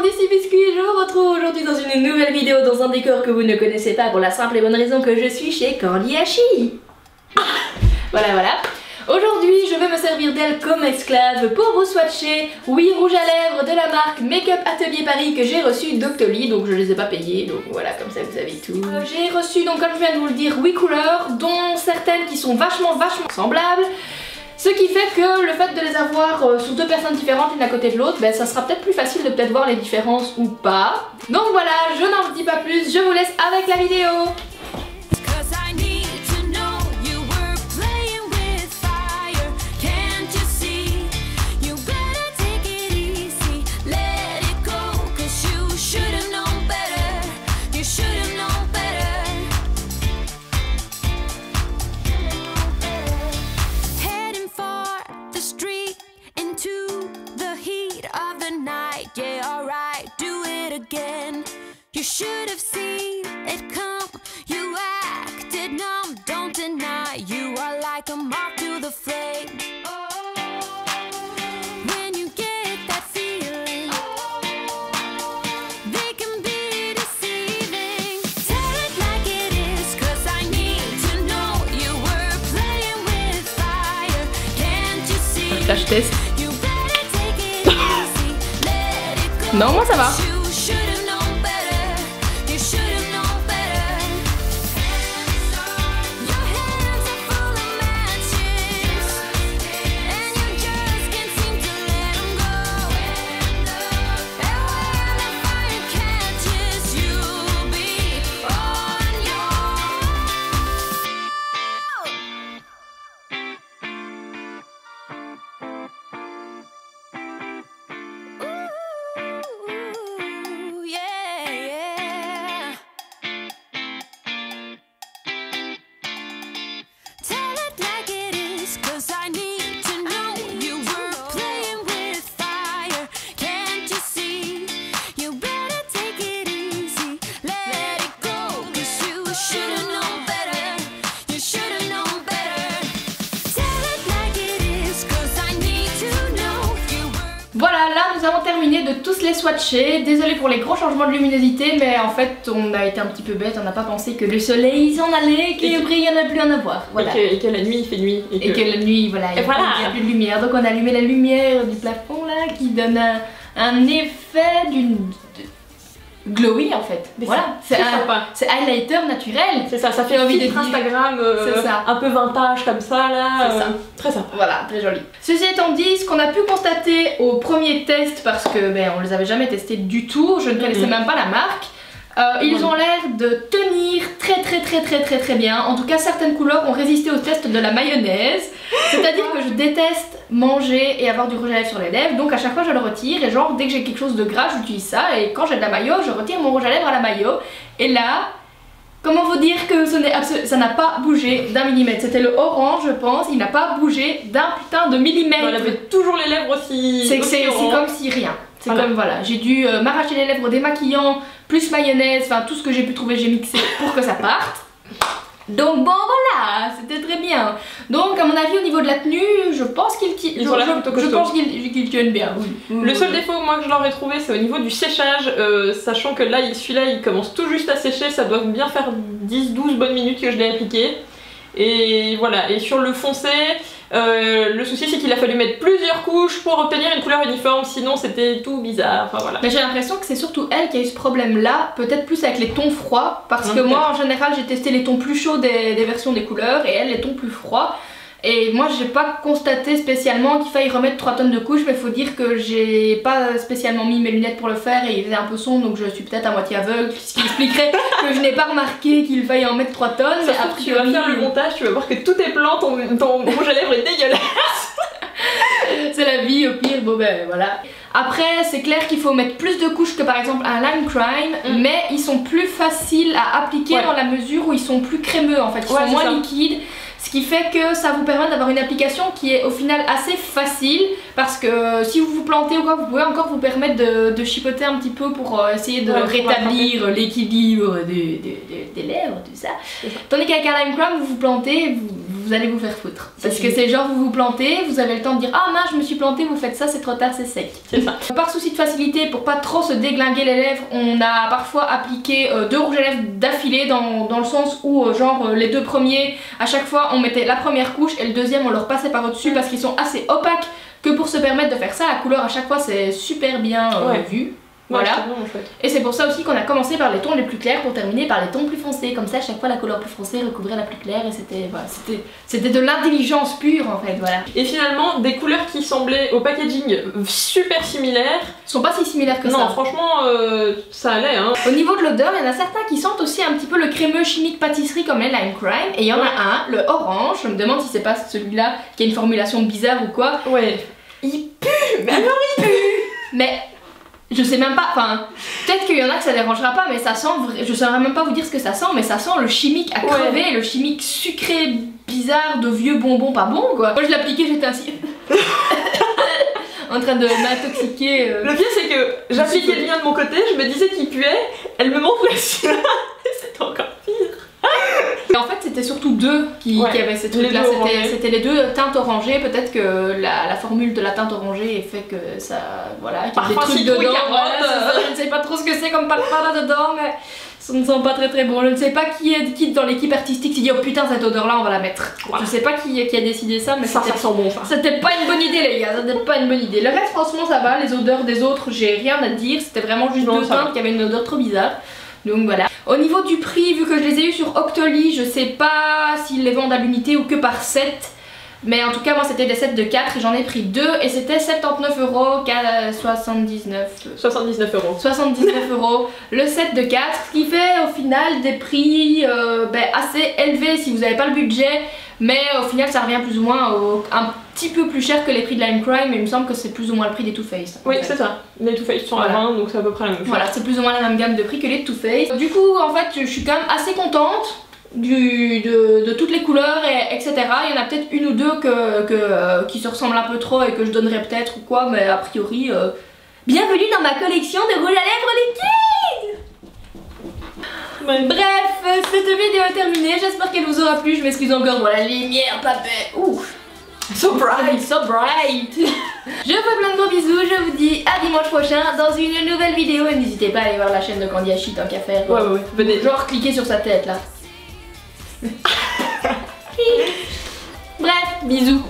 Ici Biscuit, je vous retrouve aujourd'hui dans une nouvelle vidéo dans un décor que vous ne connaissez pas pour la simple et bonne raison que je suis chez Candy-Hachi. Voilà. Aujourd'hui, je vais me servir d'elle comme esclave pour vous swatcher 8 rouges à lèvres de la marque Make-up Atelier Paris que j'ai reçu d'Octoly, donc je les ai pas payés, donc voilà, comme ça vous savez tout. J'ai reçu, donc comme je viens de vous le dire, 8 couleurs, dont certaines qui sont vachement semblables. Ce qui fait que le fait de les avoir sur deux personnes différentes l'une à côté de l'autre, ben, ça sera peut-être plus facile de peut-être voir les différences ou pas. Donc voilà, je n'en dis pas plus, je vous laisse avec la vidéo. You should have seen it come. You acted numb, don't deny. You are like a moth to the flame. When you get that feeling, they can be deceiving. Tell it like it is, 'cause I need to know you were playing with fire. Can't you see? Là, je teste. You better take it easy. Let it go. Non, moi ça va. Voilà, là nous avons terminé de tous les swatcher. Désolée pour les gros changements de luminosité, mais en fait on a été un petit peu bête, on n'a pas pensé que le soleil s'en allait, qu'il n'y en a plus rien à voir. Voilà. Et que la nuit il fait nuit. Et que la nuit, voilà, il n'y a plus de lumière. Donc on a allumé la lumière du plafond là qui donne un effet d'une... glowy en fait. Mais voilà, c'est highlighter naturel. C'est ça, ça fait envie d'être Instagram un peu vintage comme ça là. C'est ça. Très sympa. Voilà, très joli. Ceci étant dit, ce qu'on a pu constater au premier test, parce que on les avait jamais testés du tout, je ne connaissais même pas la marque. Ils ont l'air de tenir très bien. En tout cas, certaines couleurs ont résisté au test de la mayonnaise. C'est-à-dire que je déteste manger et avoir du rouge à lèvres sur les lèvres. Donc à chaque fois je le retire et genre dès que j'ai quelque chose de gras j'utilise ça. Et quand j'ai de la mayo, je retire mon rouge à lèvres à la mayo. Et là, comment vous dire que ça n'a pas bougé d'un millimètre. C'était le orange je pense, il n'a pas bougé d'un putain de millimètre. Elle avait toujours les lèvres aussi. C'est comme si rien. C'est comme voilà, j'ai dû m'arracher les lèvres démaquillant, plus mayonnaise, enfin tout ce que j'ai pu trouver j'ai mixé pour que ça parte. Donc bon voilà, c'était très bien. Donc à mon avis au niveau de la tenue, je pense qu'ils tiennent bien. Oui. Le seul défaut moi que je leur ai trouvé c'est au niveau du séchage, sachant que là celui-là il commence tout juste à sécher, ça doit bien faire 10-12 bonnes minutes que je l'ai appliqué. Et voilà, et sur le foncé, le souci c'est qu'il a fallu mettre plusieurs couches pour obtenir une couleur uniforme, sinon c'était tout bizarre, enfin voilà. Mais j'ai l'impression que c'est surtout elle qui a eu ce problème là, peut-être plus avec les tons froids, parce que moi en général j'ai testé les tons plus chauds des versions des couleurs et elle les tons plus froids. Et moi j'ai pas constaté spécialement qu'il faille remettre 3 tonnes de couches, mais faut dire que j'ai pas spécialement mis mes lunettes pour le faire et il faisait un peu sombre donc je suis peut-être à moitié aveugle, ce qui expliquerait que je n'ai pas remarqué qu'il faille en mettre 3 tonnes. Mais après tu vas faire le montage, tu vas voir que tout est blanc, ton rouge à lèvres est dégueulasse. C'est la vie au pire, bon ben voilà. Après c'est clair qu'il faut mettre plus de couches que par exemple un lime crime, mais ils sont plus faciles à appliquer dans la mesure où ils sont plus crémeux en fait, ils sont moins liquides. Ce qui fait que ça vous permet d'avoir une application qui est au final assez facile, parce que si vous vous plantez ou quoi, vous pouvez encore vous permettre de chipoter un petit peu pour essayer de rétablir l'équilibre des lèvres, tout ça. Tandis qu'avec un lime crime, vous vous plantez, vous vous allez vous faire foutre. Parce que c'est genre vous vous plantez, vous avez le temps de dire ah mince je me suis plantée, vous faites ça, c'est trop tard, c'est sec. C'est ça. Par souci de facilité, pour pas trop se déglinguer les lèvres, on a parfois appliqué 2 rouges à lèvres d'affilée dans le sens où genre les 2 premiers, à chaque fois on mettait la première couche et le deuxième on leur passait par au-dessus parce qu'ils sont assez opaques que pour se permettre de faire ça, la couleur à chaque fois c'est super bien vue. Voilà. Ouais, et c'est pour ça aussi qu'on a commencé par les tons les plus clairs pour terminer par les tons plus foncés. Comme ça, à chaque fois, la couleur plus foncée recouvrait la plus claire et c'était voilà, c'était de l'intelligence pure en fait. Voilà. Et finalement, des couleurs qui semblaient au packaging super similaires. Sont pas si similaires que ça. Non, franchement, ça allait. Hein. Au niveau de l'odeur, il y en a certains qui sentent aussi un petit peu le crémeux chimique pâtisserie comme les Lime Crime. Et il y en a un, le orange. Je me demande si c'est pas celui-là qui a une formulation bizarre ou quoi. Ouais. Il pue. Mais alors il pue. Mais je sais même pas, enfin, peut-être qu'il y en a que ça dérangera pas, mais ça sent, je saurais même pas vous dire ce que ça sent, mais ça sent le chimique à crever, le chimique sucré, bizarre, de vieux bonbons pas bons quoi. Moi je l'appliquais, j'étais ainsi en train de m'intoxiquer. Le pire c'est que j'appliquais le mien de mon côté, je me disais qu'il puait, elle me montre le sien, et c'était encore pire. Et en fait c'était surtout 2 qui avaient ces trucs là, c'était les 2 teintes orangées, peut-être que la formule de la teinte orangée fait que ça, voilà, qu'il y a des trucs dedans, voilà, je ne sais pas trop ce que c'est comme parfum là dedans, mais ça ne sent pas très bon, je ne sais pas qui dans l'équipe artistique s'est dit oh putain cette odeur là on va la mettre, je sais pas qui a décidé ça, mais ça sent bon ça. C'était pas une bonne idée les gars, c'était pas une bonne idée. Le reste franchement ça va, les odeurs des autres j'ai rien à dire, c'était vraiment juste 2 teintes qui avaient une odeur trop bizarre. Donc voilà. Au niveau du prix, vu que je les ai eu sur Octoly, je sais pas s'ils les vendent à l'unité ou que par set. Mais en tout cas, moi c'était des sets de 4 et j'en ai pris 2 et c'était 79 €, 79 € le set de 4, ce qui fait au final des prix assez élevés si vous n'avez pas le budget. Mais au final ça revient plus ou moins un petit peu plus cher que les prix de Lime Crime, mais il me semble que c'est plus ou moins le prix des Too Faced. Oui c'est ça, les Too Faced sont à 20 donc c'est à peu près la même chose. Voilà, c'est plus ou moins la même gamme de prix que les Too Faced. Du coup en fait je suis quand même assez contente de toutes les couleurs etc. Il y en a peut-être une ou deux qui se ressemblent un peu trop et que je donnerais peut-être ou quoi, mais a priori bienvenue dans ma collection de rouge à lèvres liquide. Bref, cette vidéo est terminée, j'espère qu'elle vous aura plu, je m'excuse encore pour la lumière, papé. Ouf, so bright, so bright. Je vous fais plein de gros bisous, je vous dis à dimanche prochain dans une nouvelle vidéo et n'hésitez pas à aller voir la chaîne de Candy Hachi tant qu'à faire. Ouais, venez. Genre cliquez sur sa tête là. Bref, bisous.